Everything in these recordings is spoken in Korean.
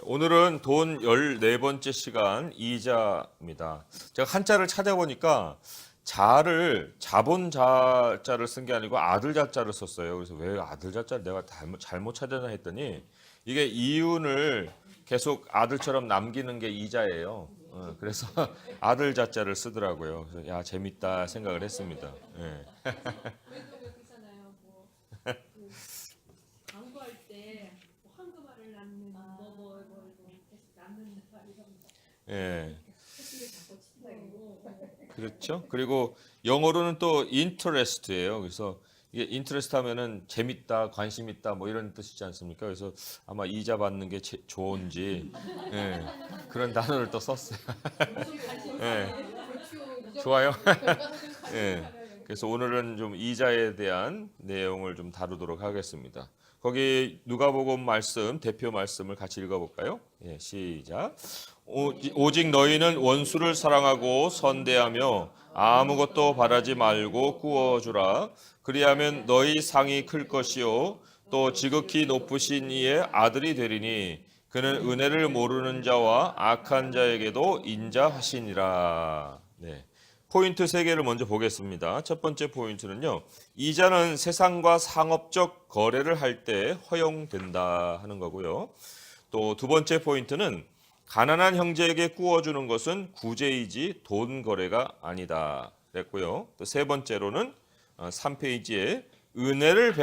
오늘은 돈 14번째 시간 이자입니다. 제가 한자를 찾아보니까 자를 자본 자자를 쓴 게 아니고 아들 자자를 썼어요. 그래서 왜 아들 자자를 내가 잘못 찾았나 했더니 이게 이윤을 계속 아들처럼 남기는 게 이자예요. 그래서 아들 자자를 쓰더라고요. 그래서 야 재밌다 생각을 했습니다. 예. 그래도 그렇잖아요. 그 광고할 때뭐 황금알을 낳는 낳는 말 이런 거. 예. 택시를 잡고 친다고. 그렇죠. 그리고 영어로는 또 interest예요. 그래서 이게 interest 하면은 재밌다, 관심 있다 뭐 이런 뜻이지 않습니까? 그래서 아마 이자 받는 게 좋은지 예, 그런 단어를 또 썼어요. 예, 좋아요. 예. 그래서 오늘은 좀 이자에 대한 내용을 좀 다루도록 하겠습니다. 거기 누가복음 말씀 대표 말씀을 같이 읽어볼까요? 예, 시작. 오직 너희는 원수를 사랑하고 선대하며 아무것도 바라지 말고 구워주라. 그리하면 너희 상이 클 것이요 또 지극히 높으신 이의 아들이 되리니 그는 은혜를 모르는 자와 악한 자에게도 인자하시니라. 네. 포인트 3개를 먼저 보겠습니다. 첫 번째 포인트는요. 이자는 세상과 상업적 거래를 할 때 허용된다 하는 거고요. 또 두 번째 포인트는 가난한 형제에게 구워주는 것은 구제이지 돈 거래가 아니다 그랬고요. 또 세 번째로는 3페이지에 은혜를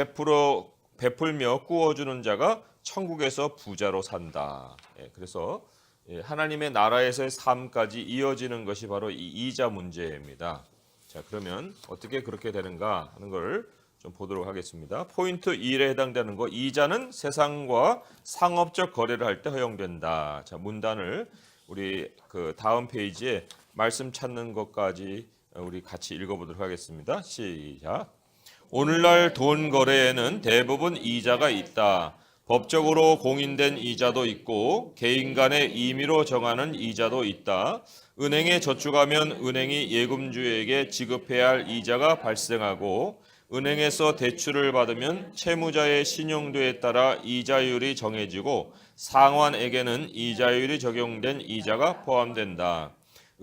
베풀며 구워주는 자가 천국에서 부자로 산다. 그래서 하나님의 나라에서의 삶까지 이어지는 것이 바로 이 이자 문제입니다. 자, 그러면 어떻게 그렇게 되는가 하는 걸 좀 보도록 하겠습니다. 포인트 1에 해당되는 거, 이자는 세상과 상업적 거래를 할 때 허용된다. 자, 문단을 우리 그 다음 페이지에 말씀 찾는 것까지 우리 같이 읽어보도록 하겠습니다. 시작. 오늘날 돈 거래에는 대부분 이자가 있다. 법적으로 공인된 이자도 있고 개인 간의 임의로 정하는 이자도 있다. 은행에 저축하면 은행이 예금주에게 지급해야 할 이자가 발생하고 은행에서 대출을 받으면 채무자의 신용도에 따라 이자율이 정해지고 상환에게는 이자율이 적용된 이자가 포함된다.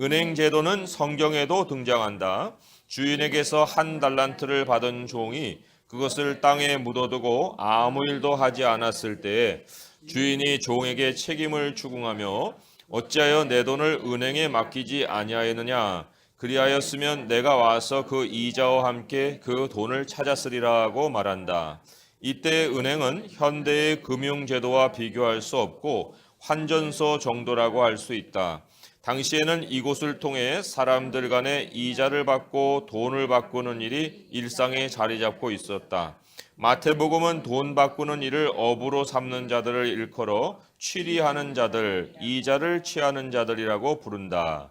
은행 제도는 성경에도 등장한다. 주인에게서 1달란트를 받은 종이 그것을 땅에 묻어두고 아무 일도 하지 않았을 때에 주인이 종에게 책임을 추궁하며 어찌하여 내 돈을 은행에 맡기지 아니하였느냐. 그리하였으면 내가 와서 그 이자와 함께 그 돈을 찾았으리라고 말한다. 이때 은행은 현대의 금융제도와 비교할 수 없고 환전소 정도라고 할 수 있다. 당시에는 이곳을 통해 사람들 간에 이자를 받고 돈을 바꾸는 일이 일상에 자리 잡고 있었다. 마태복음은 돈 바꾸는 일을 업으로 삼는 자들을 일컬어 취리하는 자들, 이자를 취하는 자들이라고 부른다.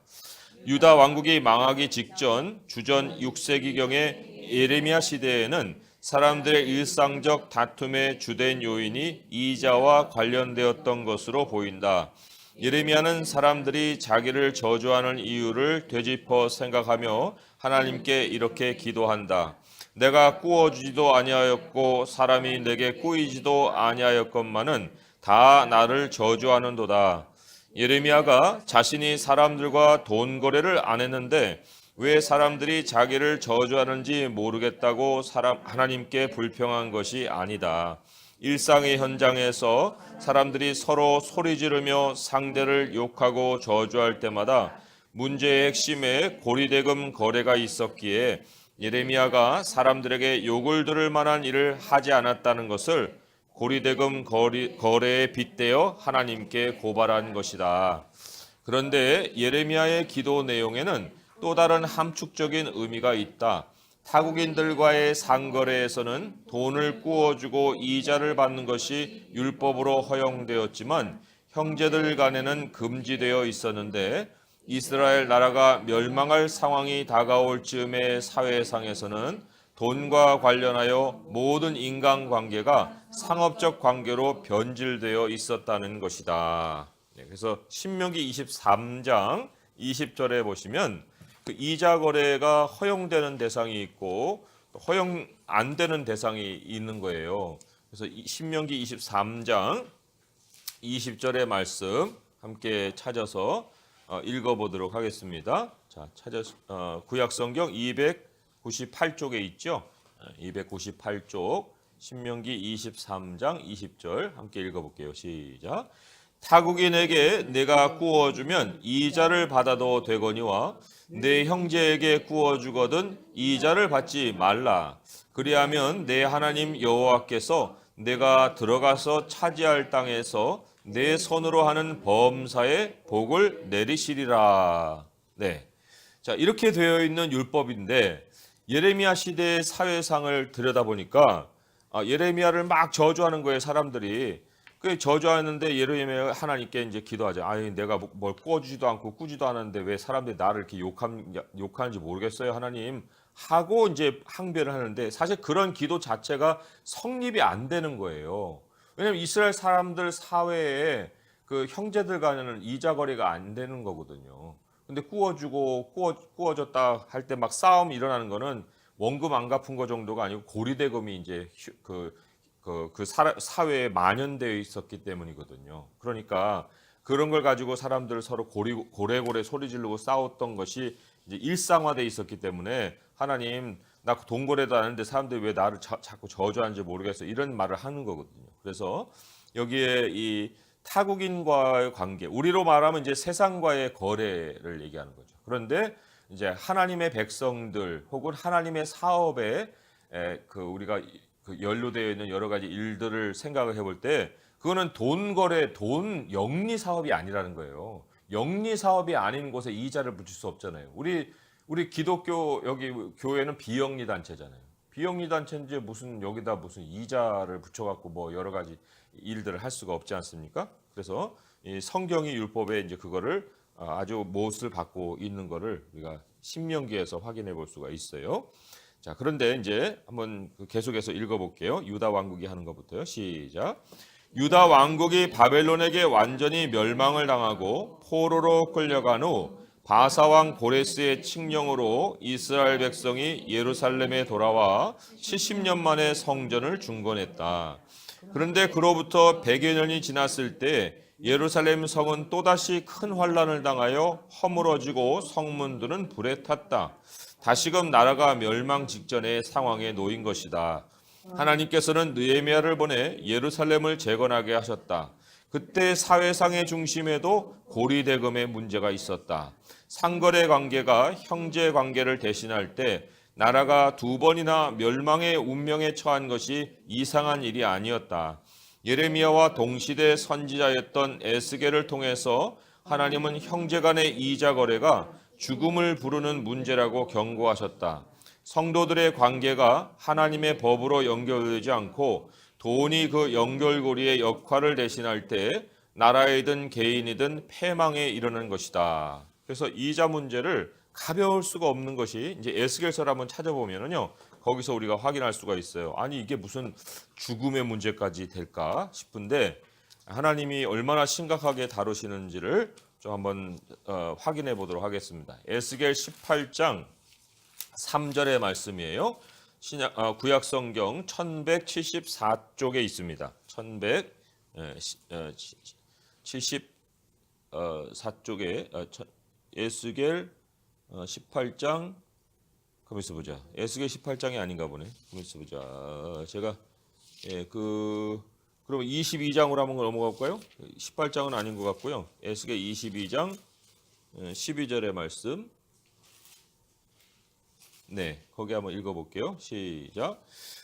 유다 왕국이 망하기 직전 주전 6세기경의 예레미야 시대에는 사람들의 일상적 다툼의 주된 요인이 이자와 관련되었던 것으로 보인다. 예레미야는 사람들이 자기를 저주하는 이유를 되짚어 생각하며 하나님께 이렇게 기도한다. 내가 꾸어주지도 아니하였고 사람이 내게 꾸이지도 아니하였건만은 다 나를 저주하는도다. 예레미야가 자신이 사람들과 돈 거래를 안 했는데 왜 사람들이 자기를 저주하는지 모르겠다고 하나님께 불평한 것이 아니다. 일상의 현장에서 사람들이 서로 소리 지르며 상대를 욕하고 저주할 때마다 문제의 핵심에 고리대금 거래가 있었기에 예레미야가 사람들에게 욕을 들을 만한 일을 하지 않았다는 것을 고리대금 거래에 빗대어 하나님께 고발한 것이다. 그런데 예레미야의 기도 내용에는 또 다른 함축적인 의미가 있다. 타국인들과의 상거래에서는 돈을 꾸어주고 이자를 받는 것이 율법으로 허용되었지만 형제들 간에는 금지되어 있었는데 이스라엘 나라가 멸망할 상황이 다가올 즈음의 사회상에서는 돈과 관련하여 모든 인간관계가 상업적 관계로 변질되어 있었다는 것이다. 그래서 신명기 23장 20절에 보시면 그 이자 거래가 허용되는 대상이 있고 허용 안 되는 대상이 있는 거예요. 그래서 신명기 23장 20절의 말씀 함께 찾아서 읽어보도록 하겠습니다. 자, 구약성경 298쪽에 있죠. 298쪽 신명기 23장 20절 함께 읽어볼게요. 시작. 타국인에게 내가 구워주면 이자를 받아도 되거니와 내 형제에게 구워주거든 이자를 받지 말라. 그리하면 내 하나님 여호와께서 내가 들어가서 차지할 땅에서 내 손으로 하는 범사에 복을 내리시리라. 네. 자, 이렇게 되어 있는 율법인데 예레미야 시대의 사회상을 들여다보니까 예레미야를 막 저주하는 거예요, 사람들이. 그 저주하는데 예레미야 하나님께 이제 기도하죠. 아니, 내가 뭘 꾸어주지도 않고 꾸지도 않았는데 왜 사람들이 나를 이렇게 욕하는지 모르겠어요, 하나님. 하고 이제 항변을 하는데 사실 그런 기도 자체가 성립이 안 되는 거예요. 왜냐하면 이스라엘 사람들 사회에 그 형제들 간에는 이자 거래가 안 되는 거거든요. 근데 구워줬다 할 때 막 싸움이 일어나는 거는 원금 안 갚은 거 정도가 아니고 고리대금이 이제 사회에 만연되어 있었기 때문이거든요. 그러니까 그런 걸 가지고 사람들 서로 고래고래 소리 지르고 싸웠던 것이 이제 일상화돼 있었기 때문에 하나님, 나 동거래도 하는데 사람들이 왜 나를 자꾸 저주하는지 모르겠어, 이런 말을 하는 거거든요. 그래서 여기에 이 타국인과의 관계, 우리로 말하면 이제 세상과의 거래를 얘기하는 거죠. 그런데 이제 하나님의 백성들 혹은 하나님의 사업에 우리가 연루되어 있는 여러 가지 일들을 생각을 해볼 때 그거는 돈 거래, 돈 영리 사업이 아니라는 거예요. 영리 사업이 아닌 곳에 이자를 붙일 수 없잖아요. 우리 기독교 여기 교회는 비영리 단체잖아요. 비영리 단체인지 무슨 여기다 무슨 이자를 붙여갖고 뭐 여러 가지 일들을 할 수가 없지 않습니까? 그래서 이 성경이 율법에 이제 그거를 아주 못을 받고 있는 거를 우리가 신명기에서 확인해 볼 수가 있어요. 자, 그런데 이제 한번 계속해서 읽어볼게요. 유다 왕국이 하는 것부터요. 시작. 유다 왕국이 바벨론에게 완전히 멸망을 당하고 포로로 끌려간 후 바사 왕 고레스의 칙령으로 이스라엘 백성이 예루살렘에 돌아와 70년 만에 성전을 중건했다. 그런데 그로부터 100여 년이 지났을 때 예루살렘 성은 또다시 큰 환란을 당하여 허물어지고 성문들은 불에 탔다. 다시금 나라가 멸망 직전의 상황에 놓인 것이다. 하나님께서는 느헤미야를 보내 예루살렘을 재건하게 하셨다. 그때 사회상의 중심에도 고리대금의 문제가 있었다. 상거래 관계가 형제 관계를 대신할 때 나라가 두 번이나 멸망의 운명에 처한 것이 이상한 일이 아니었다. 예레미야와 동시대 선지자였던 에스겔을 통해서 하나님은 형제 간의 이자 거래가 죽음을 부르는 문제라고 경고하셨다. 성도들의 관계가 하나님의 법으로 연결되지 않고 돈이 그 연결고리의 역할을 대신할 때 나라이든 개인이든 패망에 이르는 것이다. 그래서 이자 문제를 가벼울 수가 없는 것이 이제 에스겔서를 한번 찾아보면은요, 거기서 우리가 확인할 수가 있어요. 아니, 이게 무슨 죽음의 문제까지 될까 싶은데 하나님이 얼마나 심각하게 다루시는지를 좀 한번 확인해 보도록 하겠습니다. 에스겔 18장 3절의 말씀이에요. 구약성경 1174쪽에 있습니다. 1174쪽에 에스겔 18장, 가만있어 보자. 에스겔 18장이 아닌가 보네. 가만있어 보자. 제가 그러면 22장으로 한번 넘어가 볼까요? 18장은 아닌 것 같고요. 에스겔 22장 12절의 말씀. 네, 거기 한번 읽어볼게요. 시작.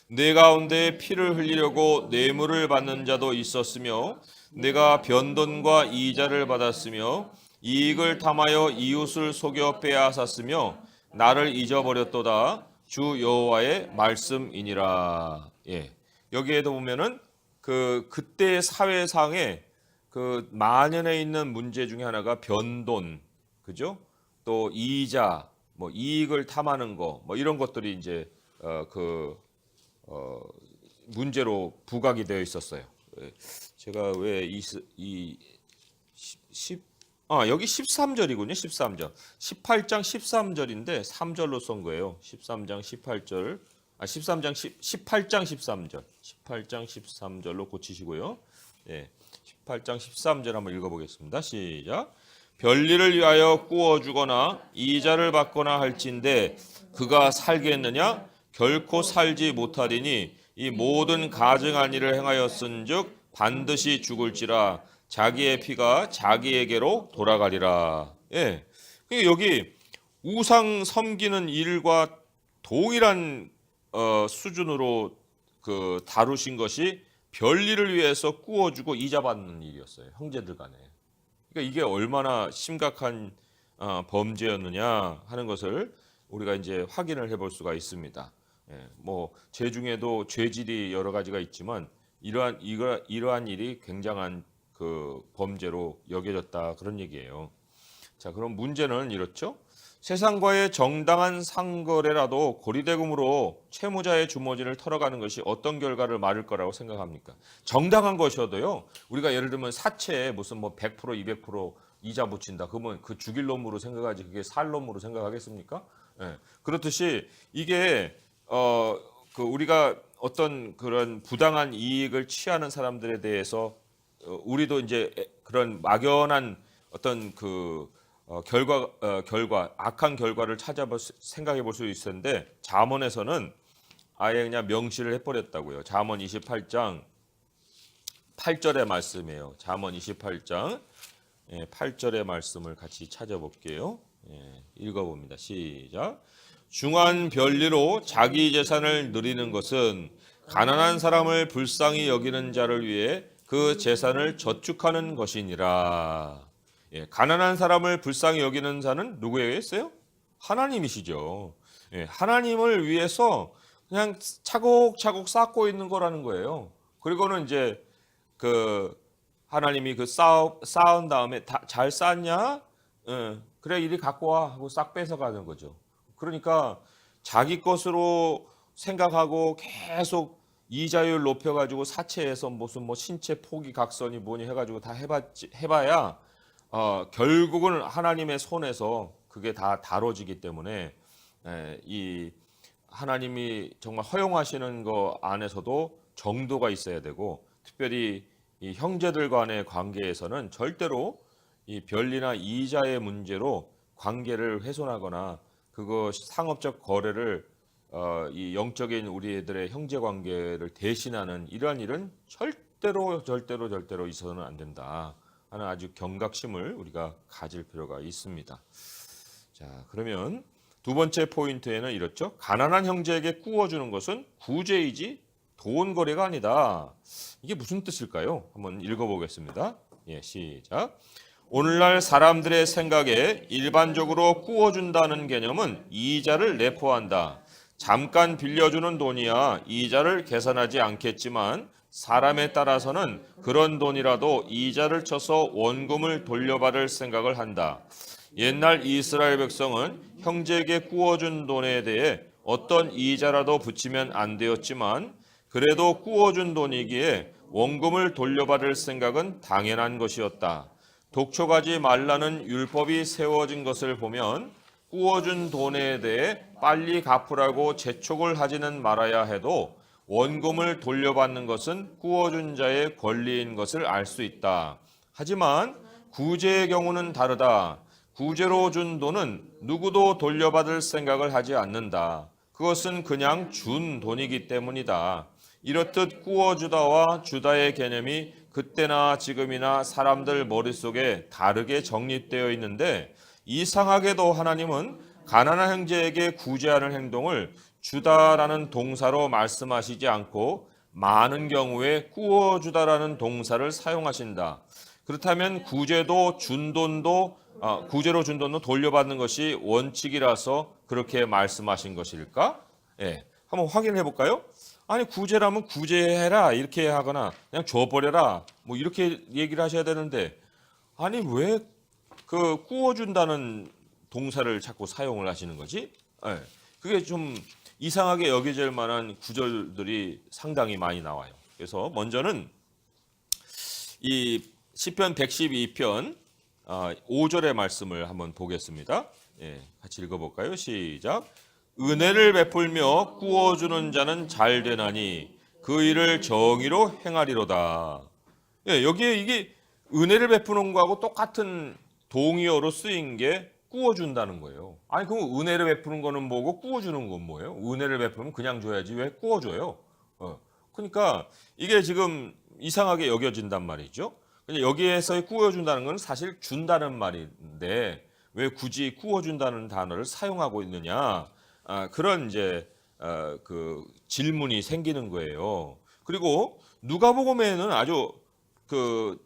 내 가운데 피를 흘리려고 뇌물을 받는 자도 있었으며 내가 변돈과 이자를 받았으며 이익을 탐하여 이웃을 속여 빼앗았으며 나를 잊어버렸도다. 주 여호와의 말씀이니라. 예, 여기에도 보면은 그때 사회상에 그 만연해 있는 문제 중에 하나가 변돈, 그죠? 또 이자, 뭐 이익을 탐하는 거, 뭐 이런 것들이 이제 문제로 부각이 되어 있었어요. 제가 왜 여기 13절이군요. 13절. 18장 13절인데 3절로 쓴 거예요. 13장 18절. 18장 13절. 18장 13절로 고치시고요. 예. 18장 13절 한번 읽어보겠습니다. 시작. 별리를 위하여 구워주거나 이자를 받거나 할진대 그가 살겠느냐? 결코 살지 못하리니 이 모든 가증한 일을 행하였은즉 반드시 죽을지라 자기의 피가 자기에게로 돌아가리라. 예, 여기 우상 섬기는 일과 동일한 수준으로 그 다루신 것이 별리를 위해서 구워주고 이자 받는 일이었어요. 형제들 간에. 그러니까 이게 얼마나 심각한 범죄였느냐 하는 것을 우리가 이제 확인을 해볼 수가 있습니다. 예, 뭐 죄 중에도 죄질이 여러 가지가 있지만 이러한 일이 굉장한 그 범죄로 여겨졌다 그런 얘기예요. 자, 그럼 문제는 이렇죠. 세상과의 정당한 상거래라도 고리대금으로 채무자의 주머니를 털어가는 것이 어떤 결과를 맞을 거라고 생각합니까? 정당한 것이어도요. 우리가 예를 들면 사채에 무슨 뭐 100% 200% 이자 붙인다. 그러면 그 죽일 놈으로 생각하지 그게 살 놈으로 생각하겠습니까? 예. 그렇듯이 이게 그 우리가 어떤 그런 부당한 이익을 취하는 사람들에 대해서 우리도 이제 그런 막연한 어떤 그 결과 악한 결과를 생각해 볼 수 있을 텐데 잠언에서는 아예 그냥 명시를 해버렸다고요. 잠언 28장 8절의 말씀이에요. 잠언 28장 8절의 말씀을 같이 찾아볼게요. 읽어봅니다. 시작. 중한 별리로 자기 재산을 누리는 것은 가난한 사람을 불쌍히 여기는 자를 위해 그 재산을 저축하는 것이니라. 예, 가난한 사람을 불쌍히 여기는 자는 누구에게 있어요? 하나님이시죠. 예, 하나님을 위해서 그냥 차곡차곡 쌓고 있는 거라는 거예요. 그리고는 이제 그 하나님이 그 쌓은 다음에 잘 쌓았냐? 예, 그래 이리 갖고 와 하고 싹 뺏어가는 거죠. 그러니까 자기 것으로 생각하고 계속 이자율 높여가지고 사채에서 무슨 뭐 신체 포기 각선이 뭐니 해가지고 다 해봐야 결국은 하나님의 손에서 그게 다 다뤄지기 때문에 이 하나님이 정말 허용하시는 거 안에서도 정도가 있어야 되고 특별히 이 형제들 간의 관계에서는 절대로 이 별리나 이자의 문제로 관계를 훼손하거나 그거 상업적 거래를 이 영적인 우리들의 형제 관계를 대신하는 이러한 일은 절대로 있어서는 안 된다 하는 아주 경각심을 우리가 가질 필요가 있습니다. 자, 그러면 두 번째 포인트에는 이렇죠. 가난한 형제에게 구워주는 것은 구제이지 돈 거래가 아니다. 이게 무슨 뜻일까요? 한번 읽어보겠습니다. 예, 시작. 오늘날 사람들의 생각에 일반적으로 구워준다는 개념은 이자를 내포한다. 잠깐 빌려주는 돈이야 이자를 계산하지 않겠지만 사람에 따라서는 그런 돈이라도 이자를 쳐서 원금을 돌려받을 생각을 한다. 옛날 이스라엘 백성은 형제에게 구워준 돈에 대해 어떤 이자라도 붙이면 안 되었지만 그래도 구워준 돈이기에 원금을 돌려받을 생각은 당연한 것이었다. 독촉하지 말라는 율법이 세워진 것을 보면 구워준 돈에 대해 빨리 갚으라고 재촉을 하지는 말아야 해도 원금을 돌려받는 것은 구워준 자의 권리인 것을 알 수 있다. 하지만 구제의 경우는 다르다. 구제로 준 돈은 누구도 돌려받을 생각을 하지 않는다. 그것은 그냥 준 돈이기 때문이다. 이렇듯 구워주다와 주다의 개념이 그때나 지금이나 사람들 머릿속에 다르게 정립되어 있는데 이상하게도 하나님은 가난한 형제에게 구제하는 행동을 주다라는 동사로 말씀하시지 않고 많은 경우에 구워주다라는 동사를 사용하신다. 그렇다면 구제로 준 돈도 돌려받는 것이 원칙이라서 그렇게 말씀하신 것일까? 예, 한번 확인해 볼까요? 아니 구제라면 구제해라 이렇게 하거나 그냥 줘버려라 뭐 이렇게 얘기를 하셔야 되는데 아니 왜 그 구워준다는 동사를 자꾸 사용을 하시는 거지? 예, 그게 좀 이상하게 여겨질 만한 구절들이 상당히 많이 나와요. 그래서 먼저는 이 시편 112편 5절의 말씀을 한번 보겠습니다. 예, 같이 읽어볼까요? 시작. 은혜를 베풀며 구워주는 자는 잘 되나니 그 일을 정의로 행하리로다. 예, 여기에 이게 은혜를 베푸는 거하고 똑같은 동의어로 쓰인 게 꾸어준다는 거예요. 아니 그럼 은혜를 베푸는 거는 뭐고 꾸어주는 건 뭐예요? 은혜를 베푸면 그냥 줘야지 왜 꾸어줘요? 그러니까 이게 지금 이상하게 여겨진단 말이죠. 근데 여기에서의 꾸어준다는 건 사실 준다는 말인데 왜 굳이 꾸어준다는 단어를 사용하고 있느냐? 그런 이제 그 질문이 생기는 거예요. 그리고 누가복음에는 아주 그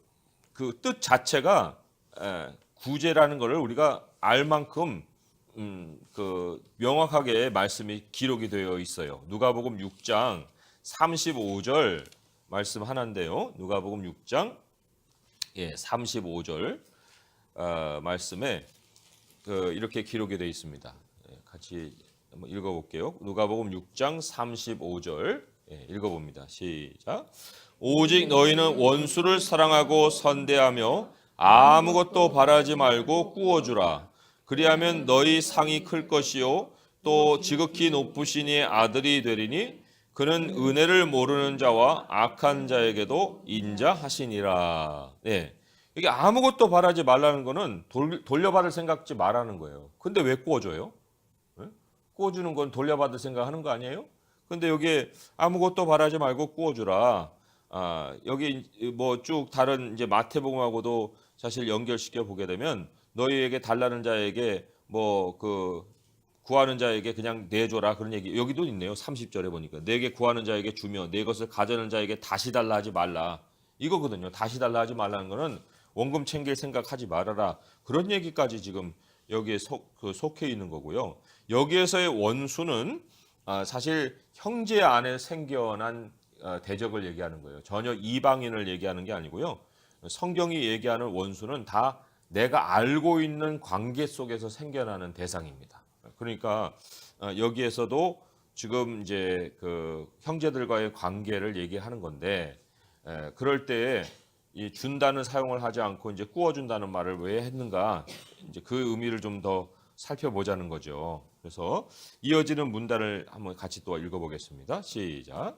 뜻 자체가 구제라는 것을 우리가 알 만큼 그 명확하게 말씀이 기록이 되어 있어요. 누가복음 6장 35절 말씀 하나인데요. 누가복음 6장 35절 말씀에 이렇게 기록이 되어 있습니다. 같이 한번 읽어볼게요. 누가복음 6장 35절 읽어봅니다. 시작. 오직 너희는 원수를 사랑하고 선대하며 아무것도 바라지 말고 꾸어주라. 그리하면 너희 상이 클 것이요 또 지극히 높으신 이의 아들이 되리니 그는 은혜를 모르는 자와 악한 자에게도 인자하시니라. 네. 이게 아무것도 바라지 말라는 거는 돌려받을 생각지 말라는 거예요. 근데 왜 꾸어줘요? 네? 꾸어주는 건 돌려받을 생각하는 거 아니에요? 근데 여기에 아무것도 바라지 말고 꾸어주라. 여기 뭐 쭉 다른 이제 마태복음하고도 사실 연결시켜 보게 되면 너희에게 달라는 자에게 뭐 그 구하는 자에게 그냥 내줘라 그런 얘기 여기도 있네요. 30절에 보니까 내게 구하는 자에게 주며 내 것을 가져는 자에게 다시 달라 하지 말라 이거거든요. 다시 달라 하지 말라는 거는 원금 챙길 생각하지 말아라 그런 얘기까지 지금 여기에 속해 있는 거고요. 여기에서의 원수는 사실 형제 안에 생겨난 대적을 얘기하는 거예요. 전혀 이방인을 얘기하는 게 아니고요. 성경이 얘기하는 원수는 다 내가 알고 있는 관계 속에서 생겨나는 대상입니다. 그러니까 여기에서도 지금 이제 그 형제들과의 관계를 얘기하는 건데 그럴 때에 이 준다는 사용을 하지 않고 이제 꾸어준다는 말을 왜 했는가 이제 그 의미를 좀 더 살펴보자는 거죠. 그래서 이어지는 문단을 한번 같이 또 읽어보겠습니다. 시작.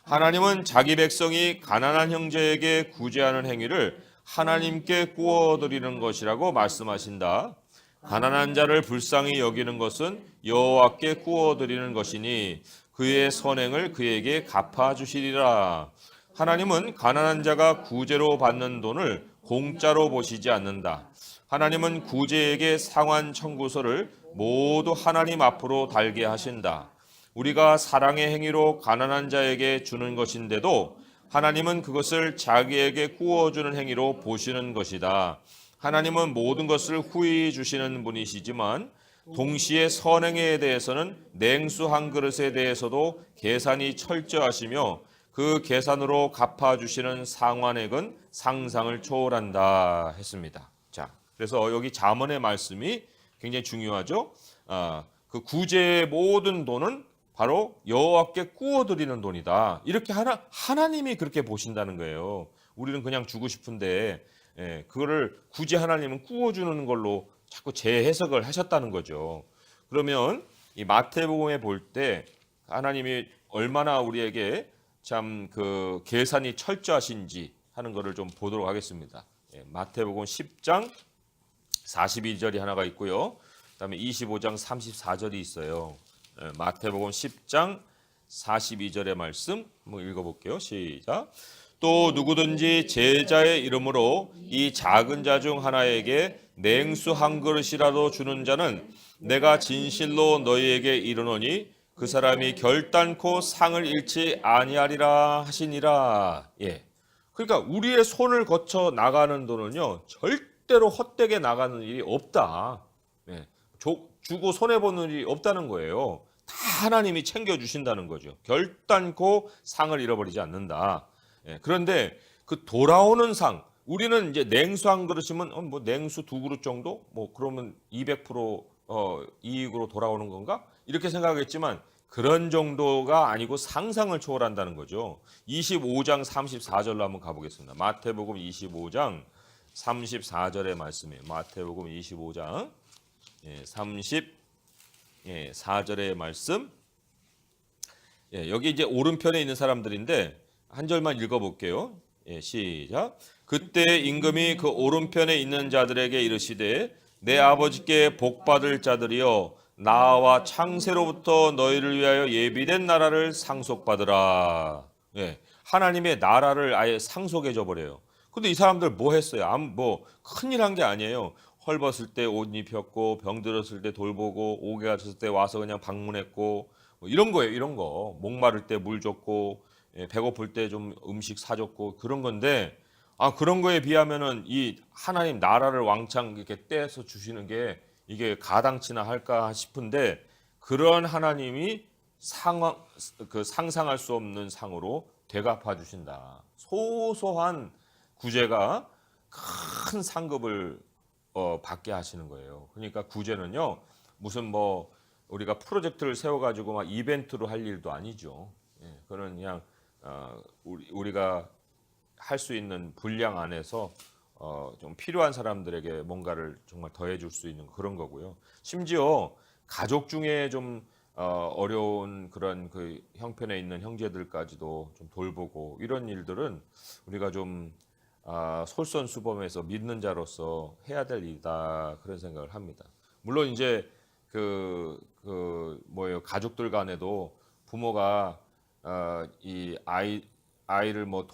하나님은 자기 백성이 가난한 형제에게 구제하는 행위를 하나님께 꾸어드리는 것이라고 말씀하신다. 가난한 자를 불쌍히 여기는 것은 여호와께 꾸어드리는 것이니 그의 선행을 그에게 갚아주시리라. 하나님은 가난한 자가 구제로 받는 돈을 공짜로 보시지 않는다. 하나님은 구제에게 상환 청구서를 모두 하나님 앞으로 달게 하신다. 우리가 사랑의 행위로 가난한 자에게 주는 것인데도 하나님은 그것을 자기에게 꾸어주는 행위로 보시는 것이다. 하나님은 모든 것을 후히 주시는 분이시지만 동시에 선행에 대해서는 냉수 한 그릇에 대해서도 계산이 철저하시며 그 계산으로 갚아주시는 상환액은 상상을 초월한다 했습니다. 자, 그래서 여기 잠언의 말씀이 굉장히 중요하죠. 그 구제의 모든 돈은 바로 여호와께 꾸어드리는 돈이다. 이렇게 하나님이 그렇게 보신다는 거예요. 우리는 그냥 주고 싶은데 그거를 굳이 하나님은 꾸어주는 걸로 자꾸 재해석을 하셨다는 거죠. 그러면 이 마태복음에 볼 때 하나님이 얼마나 우리에게 참 그 계산이 철저하신지 하는 것을 좀 보도록 하겠습니다. 마태복음 10장 42절이 하나가 있고요. 그다음에 25장 34절이 있어요. 마태복음 10장 42절의 말씀 한번 읽어볼게요. 시작. 또 누구든지 제자의 이름으로 이 작은 자 중 하나에게 냉수 한 그릇이라도 주는 자는 내가 진실로 너희에게 이르노니 그 사람이 결단코 상을 잃지 아니하리라 하시니라. 그러니까 우리의 손을 거쳐 나가는 돈은요 절대로 헛되게 나가는 일이 없다. 주고 손해 보는 일이 없다는 거예요. 다 하나님이 챙겨 주신다는 거죠. 결단코 상을 잃어버리지 않는다. 그런데 그 돌아오는 상, 우리는 이제 냉수 한 그릇이면 뭐 냉수 두 그릇 정도, 뭐 그러면 200% 이익으로 돌아오는 건가? 이렇게 생각하겠지만 그런 정도가 아니고 상상을 초월한다는 거죠. 25장 34절로 한번 가보겠습니다. 마태복음 25장 34절의 말씀이에요. 마태복음 25장 34절의 말씀. 여기 이제 오른편에 있는 사람들인데 한 절만 읽어볼게요. 예, 시작. 그때 임금이 그 오른편에 있는 자들에게 이르시되 내 아버지께 복받을 자들이여 나와 창세로부터 너희를 위하여 예비된 나라를 상속받으라. 예, 하나님의 나라를 아예 상속해 줘 버려요. 근데 이 사람들 뭐 했어요? 뭐 큰일 한 게 아니에요. 헐벗을 때 옷 입혔고 병 들었을 때 돌보고 오게 갇혔을 때 와서 그냥 방문했고 뭐 이런 거예요. 이런 거. 목마를 때 물 줬고 예, 배고플 때 좀 음식 사줬고 그런 건데 그런 거에 비하면은 이 하나님 나라를 왕창 이렇게 떼서 주시는 게 이게 가당치나 할까 싶은데 그런 하나님이 상상할 수 없는 상으로 되갚아 주신다. 소소한 구제가 큰 상급을 받게 하시는 거예요. 그러니까 구제는요 무슨 뭐 우리가 프로젝트를 세워가지고 막 이벤트로 할 일도 아니죠. 예, 그는 그냥 우리가 할 수 있는 분량 안에서 좀 필요한 사람들에게 뭔가를 정말 더해줄 수 있는 그런 거고요. 심지어 가족 중에 좀 어려운 그런 그 형편에 있는 형제들까지도 좀 돌보고 이런 일들은 우리가 좀 솔선수범해서 믿는 자로서 해야 될 일이다 그런 생각을 합니다. 물론 이제 뭐예요 가족들 간에도 부모가 이 아이를 뭐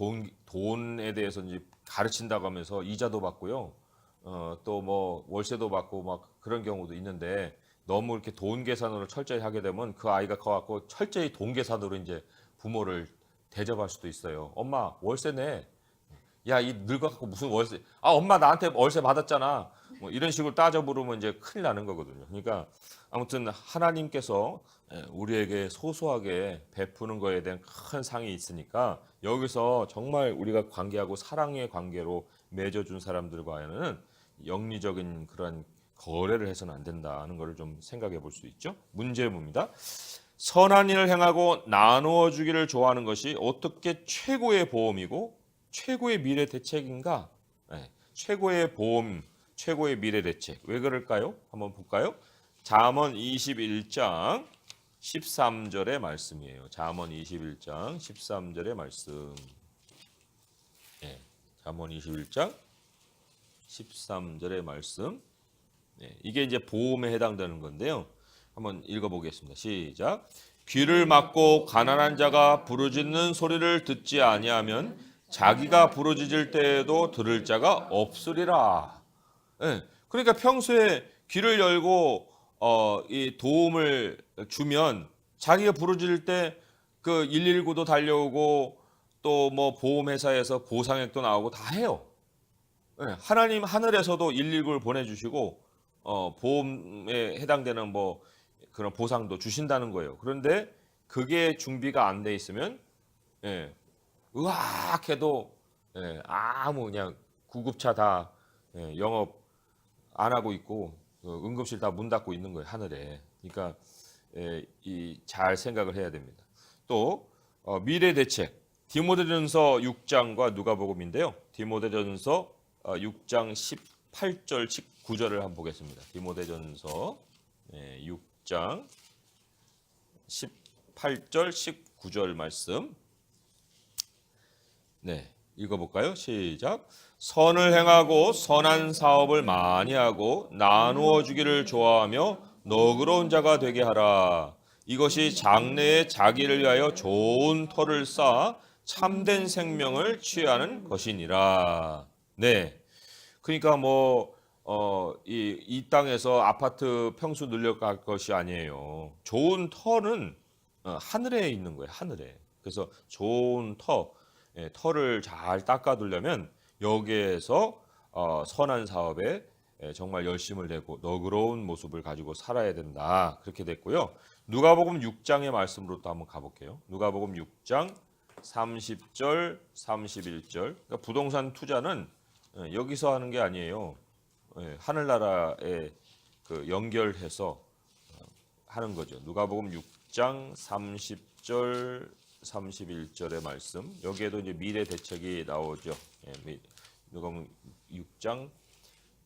돈에 대해서 이제 가르친다고 하면서 이자도 받고요. 또 뭐 월세도 받고 막 그런 경우도 있는데 너무 이렇게 돈 계산으로 철저히 하게 되면 그 아이가 커갖고 철저히 돈 계산으로 이제 부모를 대접할 수도 있어요. 엄마 월세 내. 야, 이 늙어갖고 무슨 월세? 엄마 나한테 월세 받았잖아. 뭐 이런 식으로 따져 부르면 이제 큰일 나는 거거든요. 그러니까 아무튼 하나님께서 우리에게 소소하게 베푸는 거에 대한 큰 상이 있으니까 여기서 정말 우리가 관계하고 사랑의 관계로 맺어준 사람들과는 영리적인 그런 거래를 해서는 안 된다는 것을 좀 생각해 볼 수 있죠. 문제입니다. 선한 일을 행하고 나누어 주기를 좋아하는 것이 어떻게 최고의 보험이고 최고의 미래 대책인가? 네, 최고의 보험, 최고의 미래 대책. 왜 그럴까요? 한번 볼까요? 잠언 21장 13절의 말씀이에요. 잠언 21장 13절의 말씀. 네, 잠언 21장 13절의 말씀. 네, 이게 이제 보험에 해당되는 건데요. 한번 읽어보겠습니다. 시작. 귀를 막고 가난한 자가 부르짖는 소리를 듣지 아니하면 자기가 부르짖을 때에도 들을 자가 없으리라. 네, 그러니까 평소에 귀를 열고 이 도움을 주면 자기가 부르짖을 때 그 119도 달려오고 또 뭐 보험회사에서 보상액도 나오고 다 해요. 네, 하나님 하늘에서도 119를 보내주시고 보험에 해당되는 뭐 그런 보상도 주신다는 거예요. 그런데 그게 준비가 안 돼 있으면 예, 의학해도 아무 그냥 구급차 다 영업 안 하고 있고 응급실 다 문 닫고 있는 거예요 하늘에. 그러니까 이 잘 생각을 해야 됩니다. 또 미래 대책 디모데전서 6장과 누가복음인데요. 디모데전서 6장 18절 19절을 한번 보겠습니다. 디모데전서 6장 18절 19절 말씀. 네, 읽어볼까요? 시작. 선을 행하고 선한 사업을 많이 하고 나누어 주기를 좋아하며 너그러운 자가 되게 하라. 이것이 장래에 자기를 위하여 좋은 터를 쌓아 참된 생명을 취하는 것이니라. 네, 그러니까 뭐 이 땅에서 아파트 평수 늘려갈 것이 아니에요. 좋은 터는 하늘에 있는 거예요. 하늘에. 그래서 좋은 터를 잘 닦아두려면 여기에서 선한 사업에 정말 열심을 내고 너그러운 모습을 가지고 살아야 된다. 그렇게 됐고요. 누가복음 6장의 말씀으로 또 한번 가볼게요. 누가복음 6장 30절, 31절. 그러니까 부동산 투자는 여기서 하는 게 아니에요. 하늘나라에 연결해서 하는 거죠. 누가복음 6장 30절, 31절의 말씀. 여기에도 이제 미래 대책이 나오죠. 누가복음 6장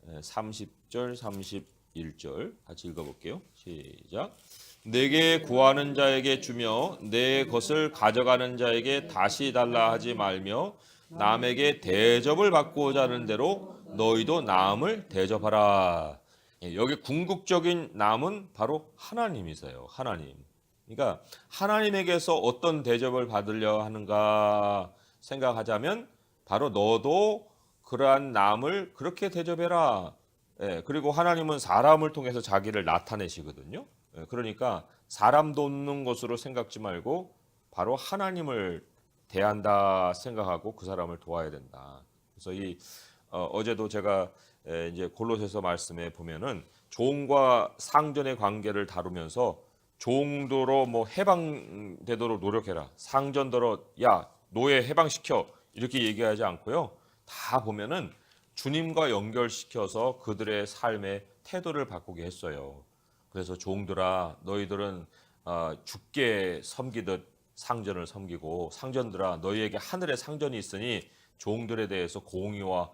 30절, 31절 같이 읽어볼게요. 시작. 내게 구하는 자에게 주며 내 것을 가져가는 자에게 다시 달라 하지 말며 남에게 대접을 받고자 하는 대로 너희도 남을 대접하라. 예, 여기 궁극적인 남은 바로 하나님이세요. 하나님. 그러니까 하나님에게서 어떤 대접을 받으려 하는가 생각하자면 바로 너도 그러한 남을 그렇게 대접해라. 예, 그리고 하나님은 사람을 통해서 자기를 나타내시거든요. 예, 그러니까 사람 돕는 것으로 생각지 말고 바로 하나님을 대한다 생각하고 그 사람을 도와야 된다. 그래서 어제도 제가 이제 골로새서 말씀에 보면은 종과 상전의 관계를 다루면서 종도로 뭐 해방되도록 노력해라. 상전더러 야 노예 해방시켜 이렇게 얘기하지 않고요. 다 보면은 주님과 연결시켜서 그들의 삶의 태도를 바꾸게 했어요. 그래서 종들아 너희들은 주께 섬기듯 상전을 섬기고 상전들아 너희에게 하늘의 상전이 있으니 종들에 대해서 공의와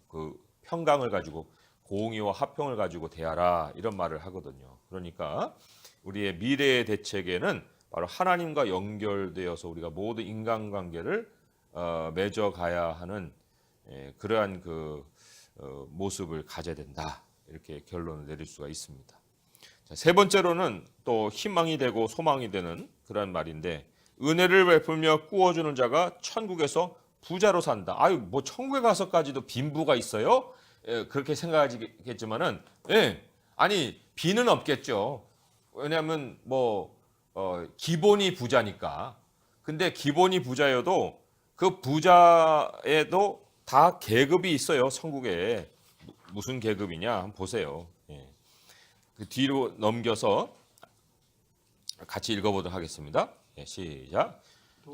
그 평강을 가지고 공의와 화평을 가지고 대하라 이런 말을 하거든요. 그러니까 우리의 미래의 대책에는 바로 하나님과 연결되어서 우리가 모든 인간관계를 맺어가야 하는 그러한 모습을 가져야 된다 이렇게 결론을 내릴 수가 있습니다. 자, 세 번째로는 또 희망이 되고 소망이 되는 그런 말인데 은혜를 베풀며 꾸어주는 자가 천국에서 부자로 산다. 아유 뭐 천국에 가서까지도 빈부가 있어요? 그렇게 생각하시겠지만은 아니 빈은 없겠죠. 왜냐하면 기본이 부자니까. 근데 기본이 부자여도 그 부자에도 다 계급이 있어요. 천국에 무슨 계급이냐 한번 보세요. 그 뒤로 넘겨서 같이 읽어보도록 하겠습니다. 시작.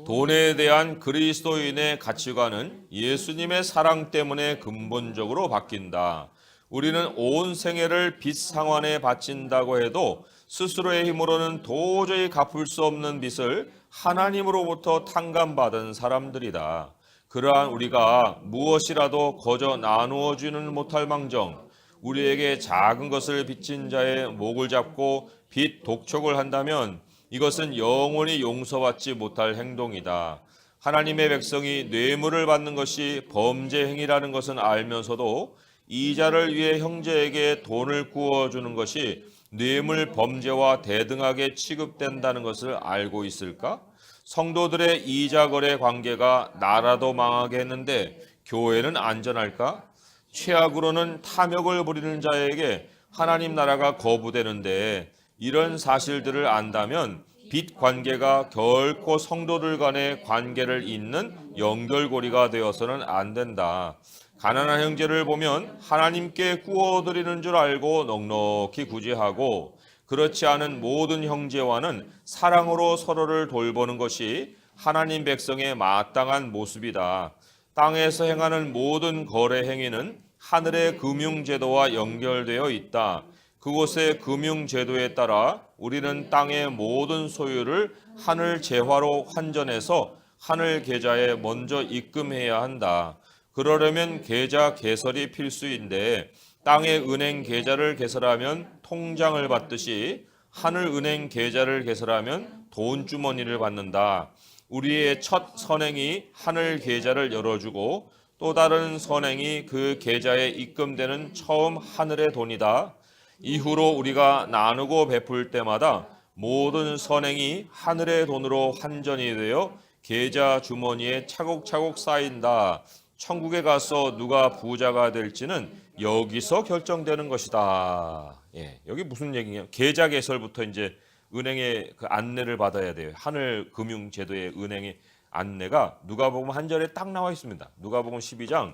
돈에 대한 그리스도인의 가치관은 예수님의 사랑 때문에 근본적으로 바뀐다. 우리는 온 생애를 빚 상환에 바친다고 해도 스스로의 힘으로는 도저히 갚을 수 없는 빚을 하나님으로부터 탕감받은 사람들이다. 그러한 우리가 무엇이라도 거저 나누어 주는 못할 망정 우리에게 작은 것을 빚진 자의 목을 잡고 빚 독촉을 한다면 이것은 영원히 용서받지 못할 행동이다. 하나님의 백성이 뇌물을 받는 것이 범죄 행위라는 것은 알면서도 이자를 위해 형제에게 돈을 구워주는 것이 뇌물 범죄와 대등하게 취급된다는 것을 알고 있을까? 성도들의 이자 거래 관계가 나라도 망하게 했는데 교회는 안전할까? 최악으로는 탐욕을 부리는 자에게 하나님 나라가 거부되는데 이런 사실들을 안다면 빚 관계가 결코 성도들 간의 관계를 잇는 연결고리가 되어서는 안 된다. 가난한 형제를 보면 하나님께 구워드리는 줄 알고 넉넉히 구제하고 그렇지 않은 모든 형제와는 사랑으로 서로를 돌보는 것이 하나님 백성의 마땅한 모습이다. 땅에서 행하는 모든 거래 행위는 하늘의 금융제도와 연결되어 있다. 그곳의 금융제도에 따라 우리는 땅의 모든 소유를 하늘 재화로 환전해서 하늘 계좌에 먼저 입금해야 한다. 그러려면 계좌 개설이 필수인데 땅의 은행 계좌를 개설하면 통장을 받듯이 하늘 은행 계좌를 개설하면 돈주머니를 받는다. 우리의 첫 선행이 하늘 계좌를 열어주고 또 다른 선행이 그 계좌에 입금되는 처음 하늘의 돈이다. 이후로 우리가 나누고 베풀 때마다 모든 선행이 하늘의 돈으로 환전이 되어 계좌 주머니에 차곡차곡 쌓인다. 천국에 가서 누가 부자가 될지는 여기서 결정되는 것이다. 여기 무슨 얘기냐? 계좌 개설부터 이제 은행의 그 안내를 받아야 돼요. 하늘 금융 제도의 은행의 안내가 누가복음 한 절에 딱 나와 있습니다. 누가복음 12장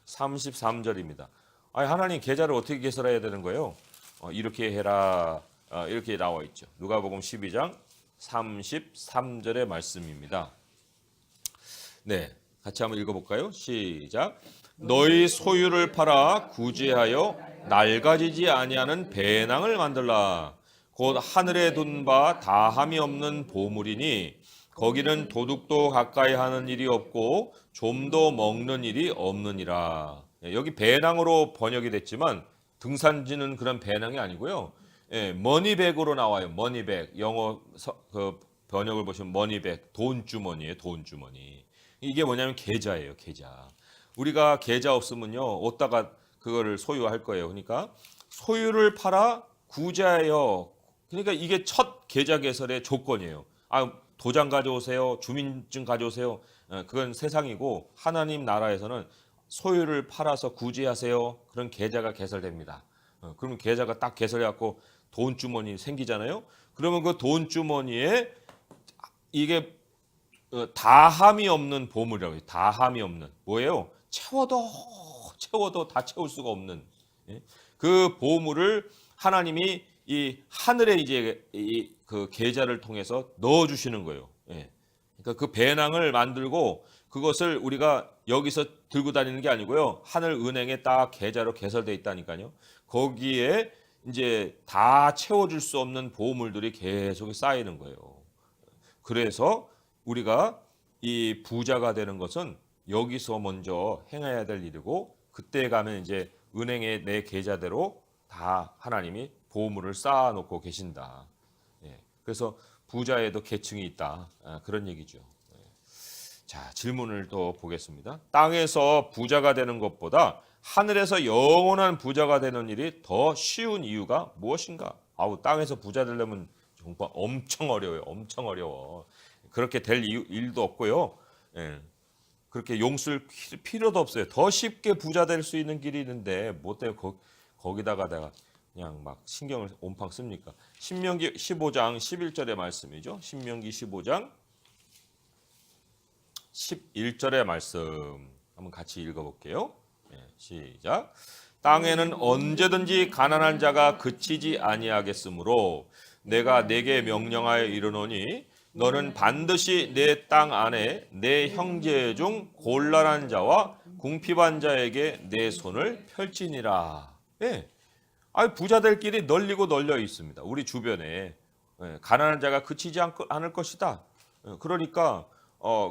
33절입니다. 아니 하나님 계좌를 어떻게 개설해야 되는 거예요? 이렇게 해라. 이렇게 나와 있죠. 누가복음 12장 33절의 말씀입니다. 네, 같이 한번 읽어볼까요? 시작. 너희 소유를 팔아 구제하여 낡아지지 아니하는 배낭을 만들라. 곧 하늘에 둔 바 다함이 없는 보물이니 거기는 도둑도 가까이 하는 일이 없고 좀도 먹는 일이 없느니라. 여기 배낭으로 번역이 됐지만 등산지는 그런 배낭이 아니고요. 머니백으로 나와요. 머니백. 영어 번역을 보시면 머니백, 돈주머니예요. 돈주머니. 이게 뭐냐면 계좌예요, 계좌. 우리가 계좌 없으면요, 어디다가 그거를 소유할 거예요. 그러니까 소유를 팔아 구자하여, 그러니까 이게 첫 계좌 개설의 조건이에요. 아, 도장 가져오세요, 주민증 가져오세요. 그건 세상이고 하나님 나라에서는 소유를 팔아서 구제하세요. 그런 계좌가 개설됩니다. 그러면 계좌가 딱 개설해갖고 돈 주머니 생기잖아요. 그러면 그 돈 주머니에 이게 다함이 없는 보물이라고 해요. 다함이 없는 뭐예요? 채워도 다 채울 수가 없는, 예? 그 보물을 하나님이 이 하늘에 이제 그 계좌를 통해서 넣어 주시는 거예요. 예. 그러니까 그 배낭을 만들고 그것을 우리가 여기서 들고 다니는 게 아니고요. 하늘 은행에 딱 계좌로 개설돼 있다니까요. 거기에 이제 다 채워줄 수 없는 보물들이 계속 쌓이는 거예요. 그래서 우리가 이 부자가 되는 것은 여기서 먼저 행해야 될 일이고, 그때 가면 이제 은행에 내 계좌대로 다 하나님이 보물을 쌓아놓고 계신다. 예, 그래서 부자에도 계층이 있다. 그런 얘기죠. 예. 자, 질문을 또 보겠습니다. 땅에서 부자가 되는 것보다 하늘에서 영원한 부자가 되는 일이 더 쉬운 이유가 무엇인가? 아우, 땅에서 부자 되려면 정말 엄청 어려워요. 엄청 어려워. 그렇게 될 일도 없고요. 예. 그렇게 용쓸 필요도 없어요. 더 쉽게 부자 될 수 있는 길이 있는데 뭐 때문에 거기다가 내가 그냥 막 신경을 온팡 씁니까? 신명기 15장 11절의 말씀이죠. 신명기 15장 11절의 말씀 한번 같이 읽어볼게요. 예, 시작. 땅에는 언제든지 가난한 자가 그치지 아니하겠으므로 내가 내게 명령하여 이르노니 너는 반드시 내 땅 안에 내 형제 중 곤란한 자와 궁핍한 자에게 내 손을 펼치니라. 예. 부자 될 길이 널리고 널려 있습니다. 우리 주변에. 예, 가난한 자가 그치지 않을 것이다. 그러니까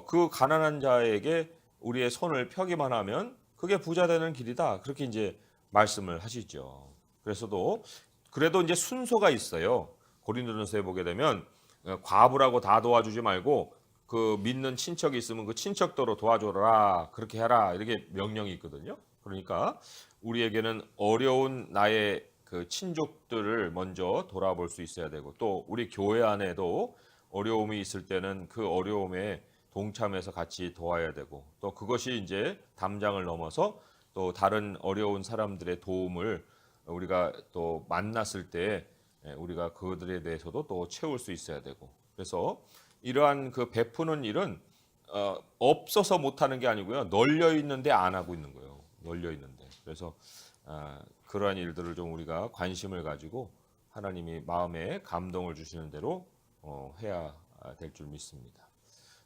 그 가난한 자에게 우리의 손을 펴기만 하면 그게 부자 되는 길이다. 그렇게 이제 말씀을 하시죠. 그래도 이제 순서가 있어요. 고린도전서에 보게 되면 과부라고 다 도와주지 말고 그 믿는 친척이 있으면 그 친척도로 도와줘라, 그렇게 해라, 이렇게 명령이 있거든요. 그러니까 우리에게는 어려운 나의 그 친족들을 먼저 돌아볼 수 있어야 되고, 또 우리 교회 안에도 어려움이 있을 때는 그 어려움에 동참해서 같이 도와야 되고, 또 그것이 이제 담장을 넘어서 또 다른 어려운 사람들의 도움을 우리가 또 만났을 때 우리가 그들에 대해서도 또 채울 수 있어야 되고, 그래서 이러한 그 베푸는 일은 없어서 못하는 게 아니고요, 널려 있는데 안 하고 있는 거예요. 널려 있는데. 그래서 그러한 일들을 좀 우리가 관심을 가지고 하나님이 마음에 감동을 주시는 대로 해야 될 줄 믿습니다.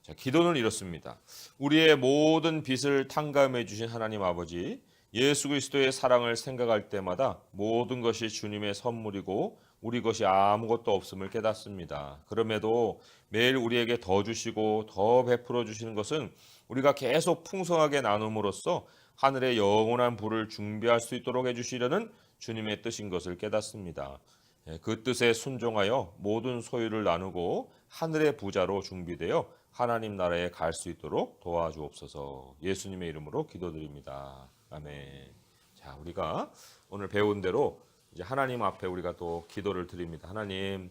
자, 기도는 이렇습니다. 우리의 모든 빚을 탕감해 주신 하나님 아버지, 예수 그리스도의 사랑을 생각할 때마다 모든 것이 주님의 선물이고 우리 것이 아무것도 없음을 깨닫습니다. 그럼에도 매일 우리에게 더 주시고 더 베풀어 주시는 것은 우리가 계속 풍성하게 나눔으로써 하늘의 영원한 부를 준비할 수 있도록 해주시려는 주님의 뜻인 것을 깨닫습니다. 그 뜻에 순종하여 모든 소유를 나누고 하늘의 부자로 준비되어 하나님 나라에 갈 수 있도록 도와주옵소서. 예수님의 이름으로 기도드립니다. 아멘. 자, 우리가 오늘 배운 대로 이제 하나님 앞에 우리가 또 기도를 드립니다. 하나님,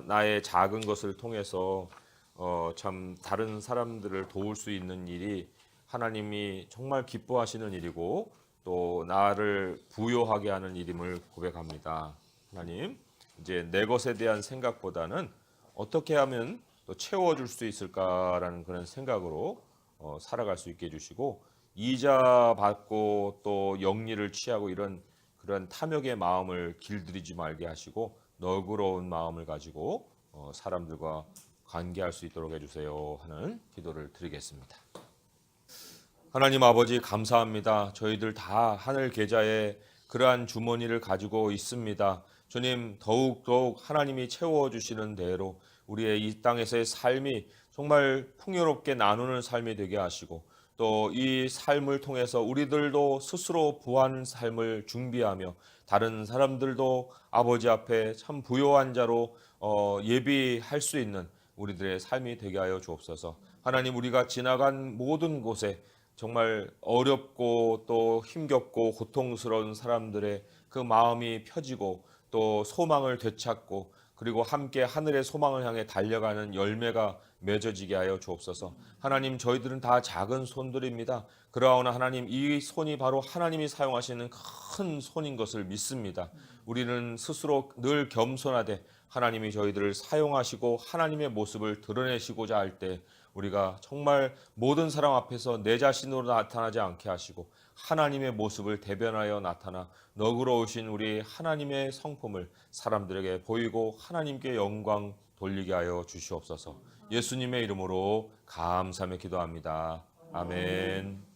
나의 작은 것을 통해서 참 다른 사람들을 도울 수 있는 일이 하나님이 정말 기뻐하시는 일이고 또 나를 부요하게 하는 일임을 고백합니다. 하나님, 이제 내 것에 대한 생각보다는 어떻게 하면 또 채워줄 수 있을까라는 그런 생각으로 살아갈 수 있게 해주시고, 이자 받고 또 영리를 취하고 이런 그런 탐욕의 마음을 길들이지 말게 하시고 너그러운 마음을 가지고 사람들과 관계할 수 있도록 해주세요 하는 기도를 드리겠습니다. 하나님 아버지, 감사합니다. 저희들 다 하늘 계좌에 그러한 주머니를 가지고 있습니다. 주님, 더욱 하나님이 채워주시는 대로 우리의 이 땅에서의 삶이 정말 풍요롭게 나누는 삶이 되게 하시고, 또 이 삶을 통해서 우리들도 스스로 부한 삶을 준비하며 다른 사람들도 아버지 앞에 참 부요한 자로 예비할 수 있는 우리들의 삶이 되게 하여 주옵소서. 하나님, 우리가 지나간 모든 곳에 정말 어렵고 또 힘겹고 고통스러운 사람들의 그 마음이 펴지고 또 소망을 되찾고 그리고 함께 하늘의 소망을 향해 달려가는 열매가 맺어지게 하여 주옵소서. 하나님, 저희들은 다 작은 손들입니다. 그러나 하나님, 이 손이 바로 하나님이 사용하시는 큰 손인 것을 믿습니다. 우리는 스스로 늘 겸손하되 하나님이 저희들을 사용하시고 하나님의 모습을 드러내시고자 할 때 우리가 정말 모든 사람 앞에서 내 자신으로 나타나지 않게 하시고 하나님의 모습을 대변하여 나타나 너그러우신 우리 하나님의 성품을 사람들에게 보이고 하나님께 영광 돌리게 하여 주시옵소서. 예수님의 이름으로 감사하며 기도합니다. 아멘.